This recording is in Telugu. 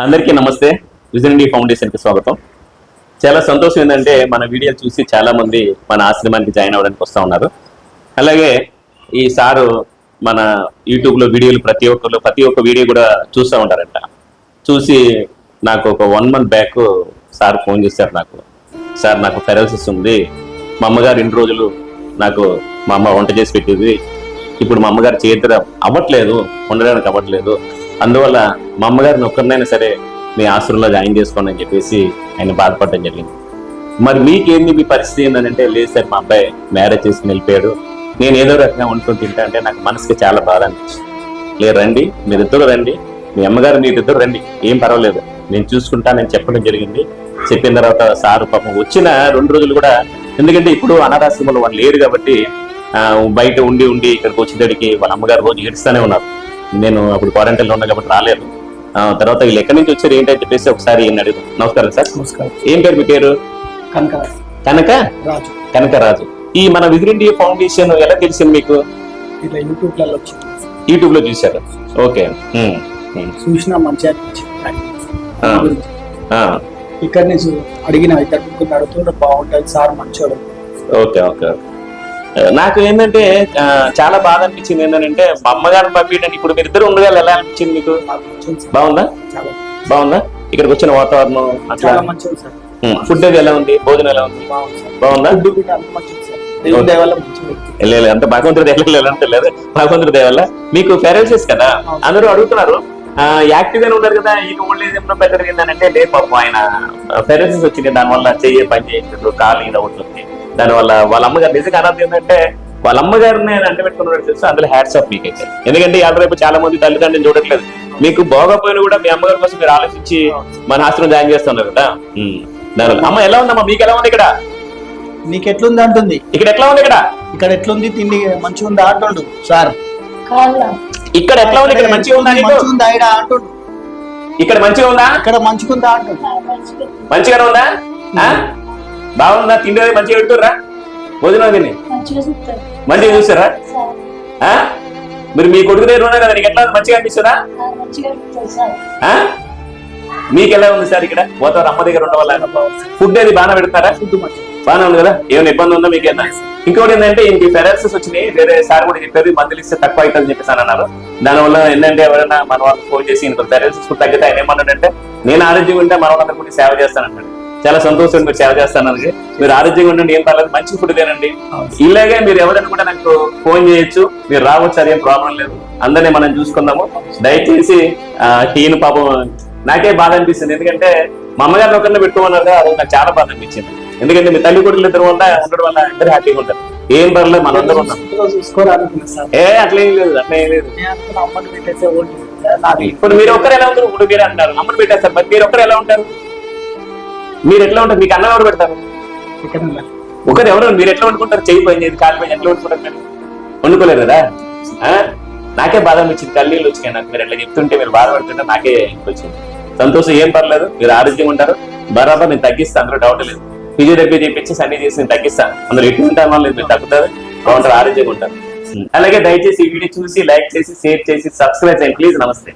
అందరికీ నమస్తే. విజన్ ఇండియా ఫౌండేషన్కి స్వాగతం. చాలా సంతోషం ఏంటంటే మన వీడియోలు చూసి చాలా మంది మన ఆశ్రమానికి జాయిన్ అవ్వడానికి వస్తూ ఉన్నారు. అలాగే ఈ సారు మన యూట్యూబ్లో వీడియోలు ప్రతి ఒక్క వీడియో కూడా చూస్తూ ఉంటారంట. చూసి నాకు ఒక 1 month బ్యాక్ సార్ ఫోన్ చేశారు నాకు. సార్ నాకు పెరాలసిస్ ఉంది, మా అమ్మగారు 2 రోజులు నాకు మా అమ్మ వంట చేసి పెట్టేది, ఇప్పుడు మా అమ్మగారు చేతులు అవ్వట్లేదు, ఉండడానికి అవ్వట్లేదు, అందువల్ల మా అమ్మగారిని ఒక్కరినైనా సరే మీ ఆశ్రమంలో జాయిన్ చేసుకోండి అని చెప్పేసి ఆయన బాధపడడం జరిగింది. మరి మీకేంది మీ పరిస్థితి ఏంటంటే, లేదు సార్ మా అబ్బాయి మ్యారేజ్ చేసుకుని వెళ్ళిపోయాడు, నేను ఏదో రకంగా వండుకొని తింటా అంటే నాకు మనసుకి చాలా బాధ అనిపించింది. లేదు రండి, మీరిద్దరు రండి, మీ అమ్మగారు మీరిద్దరు రండి, ఏం పర్వాలేదు నేను చూసుకుంటానని చెప్పడం జరిగింది. చెప్పిన తర్వాత సారు పాపం వచ్చిన 2 రోజులు కూడా, ఎందుకంటే ఇప్పుడు అనాథాశ్రమంలో వాళ్ళు లేరు కాబట్టి బయట ఉండి ఇక్కడికి వచ్చేటడికి వాళ్ళ అమ్మగారు రోజు ఏడుస్తూనే ఉన్నారు. నేను అప్పుడు క్వారంటైన్లో ఉన్నా కాబట్టి రాలేదు. తర్వాత వీళ్ళు ఎక్కడి నుంచి వచ్చారు ఏంటని చెప్పేసి ఒకసారి అడుగు. నమస్కారం సార్. నమస్కారం. ఏం పేరు మీ పేరు? కనకరాజు. ఈ మన విజన్ ఇండియా ఫౌండేషన్ ఎలా తెలిసింది మీకు? యూట్యూబ్ లో చూసారు. ఓకే. చూసిన మంచిగా ఇక్కడ నుంచి అడిగిన ఇక్కడ అడుగుతుంటే బాగుంటుంది సార్, మంచోడు. Okay okay. నాకు ఏంటంటే చాలా బాధ అనిపించింది ఏంటంటే, మా అమ్మగారిని పంపించండి, ఇప్పుడు మీరు ఇద్దరు ఉండగా ఎలా అనిపించింది మీకు? బాగుందా? ఇక్కడికి వచ్చిన వాతావరణం అట్లా ఫుడ్ అది ఎలా ఉంది? భోజనం ఎలా ఉంది? బాగుందా? అంత భగవంతుడి దయవల్ల భగవంతుడి దయవల్ల. మీకు పెరాలసిస్ కదా, అందరూ అడుగుతున్నారు యాక్టివ్ గానే ఉన్నారు కదా, ఈయన ఓల్డ్ ఏజ్ ఎప్పుడో బెటర్ ఏంటంటే, లేదు పాపం ఆయన పెరాలసిస్ వచ్చింది, దానివల్ల చెయ్యి పని చేయట్లేదు, కాలు ఇది అవుతుంది, దానివల్ల వాళ్ళ అమ్మగారు నిజంగా అనాథ ఏంటంటే వాళ్ళ అమ్మగారిని అంటబెట్టుకున్నాడు తెలుసు. అందులో హ్యాట్స్ ఆఫ్ మీకైతే, ఎందుకంటే ఇవాళ రేపు చాలా మంది తల్లిదండ్రులు చూడట్లేదు, మీకు బాగోపోయినా కూడా మీ అమ్మగారి కోసం మీరు ఆలోచించి మన ఆశ్రమం జాయిన్ చేస్తున్నారు కదా. దానివల్ల అమ్మ ఎలా ఉందమ్మా? మీకు ఎలా ఉంది ఇక్కడ? నీకు ఎట్లుంది అంటుంది. ఇక్కడ ఎట్లా ఉంది? ఇక్కడ ఎట్లుంది? తిండి మంచిగా ఉందా అంటుండు సార్. ఇక్కడ ఎట్లా ఉంది? ఇక్కడ మంచిగా ఉందా? అంటుండు. ఇక్కడ మంచిగా ఉందా? ఇక్కడ మంచిగా ఉందా అంటుండు. మంచిగానే ఉందా? బాగుందా? తిండి మంచిగా పెడుతుర్రా? భోజనం తిని మంచిగా చూస్తారా? మీరు మీ కొడుకు దగ్గర ఉన్నారు కదా, నీకు ఎట్లా మంచిగా అనిపిస్తుందా? మీకు ఎలా ఉంది సార్ ఇక్కడ పోతారు? అమ్మ దగ్గర ఉండడం వల్ల ఫుడ్ అది బాగా పెడతారా? బాగానే ఉంది కదా, ఏమైనా ఇబ్బంది ఉందా మీకు? ఇంకోటి ఏంటంటే ఇంక పెరాలసిస్ వచ్చినాయి, వేరే సార్ కూడా చెప్పారు మందులు ఇస్తే తక్కువ అవుతుంది అని చెప్పేసి అన్నారు. దానివల్ల ఏంటంటే ఎవరైనా మన వాళ్ళు ఫోన్ చేసి ఇంకో పెరాలసిస్ తగ్గితే ఆయన ఏమన్నాడంటే, నేను ఆరోగ్యంగా ఉంటే మన వాళ్ళందరూ కూడా సేవ చేస్తానంటాడు. చాలా సంతోషం, మీరు సేవ చేస్తానని. మీరు ఆరోగ్యంగా ఉండండి, ఏం పర్లేదు, మంచి ఫుడ్ తినండి. ఇలాగే మీరు ఎవరైనా కూడా నాకు ఫోన్ చేయొచ్చు, మీరు రావచ్చు, అదేం ప్రాబ్లం లేదు. అందరినీ మనం చూసుకుందాము. దయచేసి ఈయన పాపం నాకే బాధ అనిపిస్తుంది, ఎందుకంటే మా అమ్మగారిని ఒకరిని పెట్టుకోమన్నారు కదా, అది నాకు చాలా బాధ అనిపించింది. ఎందుకంటే మీ తల్లి కొడుకులు ఇద్దరు వల్ల ఉండడం వల్ల ఇద్దరు హ్యాపీగా ఉంటారు. ఏం పర్లేదు, మనం అందరూ ఉంటాం. అట్లేం లేదు. ఇప్పుడు మీరు ఒక్కరు ఎలా ఉంటారు? ఇప్పుడు మీరు అంటారు అమ్మని పెట్టేస్తారు, మరి మీరు ఒక్కరు ఎలా ఉంటారు? మీరు ఎట్లా ఉంటారు? మీకు అన్నం ఎవరు పెడతారు? ఒకరు ఎవరు? మీరు ఎట్లా వండుకుంటారు? చెయ్యి పోయింది, కాలిపోయింది, ఎట్లా వండుకుంటారు? మీరు వండుకోలేరు కదా. నాకే బాధ అనిపించింది, కళ్ళీళ్ళు వచ్చినాయి నాకు. మీరు ఎట్లా చెప్తుంటే, మీరు బాధపడుతుంటే నాకే వచ్చింది. సంతోషం, ఏం పర్లేదు, మీరు ఆరోగ్యంగా ఉంటారు. బరాబర్ నేను తగ్గిస్తాను, అందులో డౌట్ లేదు. ఫిజియోథెరపీ చేయించి అన్ని చేసి నేను తగ్గిస్తాను. అందులో ఎటు ఉంటాను లేదు, మీరు తగ్గుతారు, బాగుంటారు, ఆరోగ్యంగా ఉంటారు. అలాగే దయచేసి ఈ వీడియో చూసి లైక్ చేసి, షేర్ చేసి, సబ్స్క్రైబ్ చేయండి ప్లీజ్. నమస్తే.